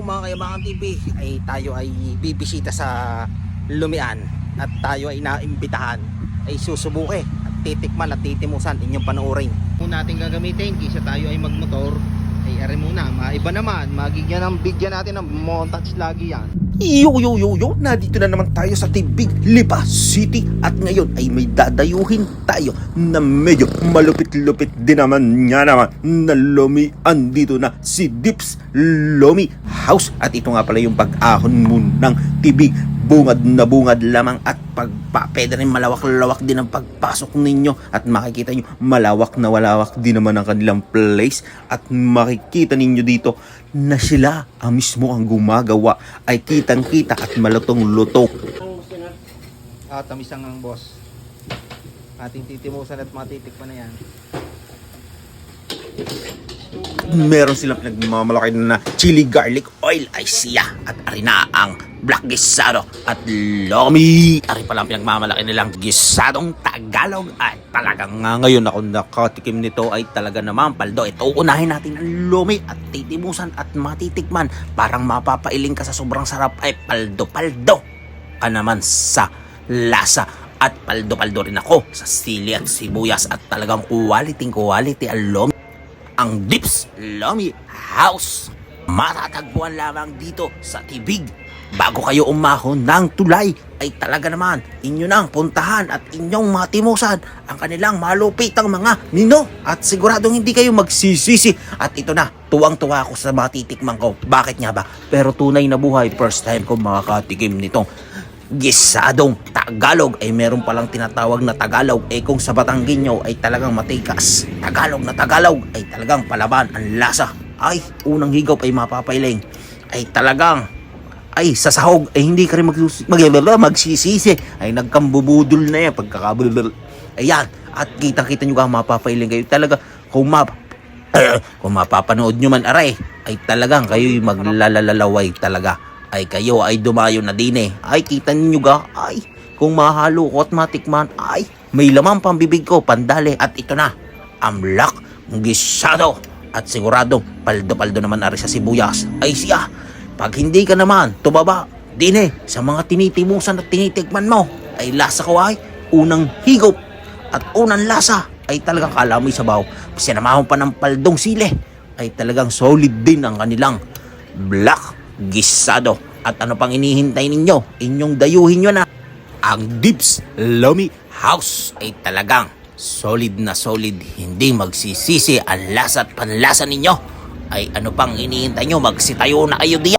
mga Kayabangan TV ay tayo ay bibisita sa Lumian at tayo ay naimbitahan ay susubukin at titikman at titimusan inyong panoorin. Kung natin gagamitin kaysa tayo ay magmotor ay are muna, maiba naman, magigyan ng bigyan natin ng montage lagi yan. Yo, nandito na naman tayo sa Tibig, Lipa City at ngayon ay may dadayuhin tayo na medyo malupit-lupit din naman nga naman na Lomian. Dito na si Dips Lomi House at ito nga pala yung pag-ahon mo ng Tibig. Bungad na bungad lamang at pwede rin malawak-lawak din ang pagpasok ninyo at makikita nyo malawak din naman ang kanilang place at makikita ninyo dito na sila ang mismo ang gumagawa ay kitang-kita at malutong-luto. Tamis ang boss. Ating titimusan at matitikman na yan. Meron silang pinagmamalaki na chili garlic oil ay siya at arina ang black gisado at lomi. Ari pala ang pinagmamalaki nilang gisadong Tagalog at talagang ngayon ako nakatikim nito ay talaga naman paldo. Ito unahin natin ang lomi at titimusan at matitikman. Parang mapapailing ka sa sobrang sarap ay paldo ka naman sa lasa. At paldo rin ako sa sili at sibuyas at talagang quality ang lomi. Ang Dips Lomi House matatagpuan lamang dito sa Tibig. Bago kayo umahon ng tulay ay talaga naman inyo nang puntahan at inyong matimusan ang kanilang malupitang mga mino at siguradong hindi kayo magsisisi. At ito na, tuwang-tuwa ako sa matitikman ko. Bakit nga ba? Pero tunay na buhay, first time ko makakatikim nitong gisadong Tagalog ay meron palang tinatawag na Tagalog kung sa Batanggenyo ay talagang matikas. Tagalog na Tagalog ay talagang palaban ang lasa. Ay unang higop ay mapapailing ay talagang ay sa sahog ay hindi ka rin magsisisi ay nagkambubudol na yan pagkakabulol. Ayan at kita-kita nyo ka mapapailing kayo talaga kung mapapanood nyo man aray ay talagang kayo maglalalaway talaga ay kayo ay dumayo na din ay kita ninyo ga ay kung mahalo ko at matikman ay may lamang pambibig ko pandali at ito na ang black gisado at sigurado paldo naman ari sa sibuyas ay siya pag hindi ka naman tumaba din sa mga tinitimusan at tinitikman mo ay lasa ko ay unang higop at unang lasa ay talagang kalamoy sabaw sinamahon pa ng paldong sili ay talagang solid din ang kanilang black gisado. At ano pang inihintay ninyo? Inyong dayuhin nyo na. Ang Dips Lomi House ay talagang solid na solid. Hindi magsisisi ang lasa at panlasa ninyo. Ay ano pang inihintay nyo? Magsitayo na kayo diyan.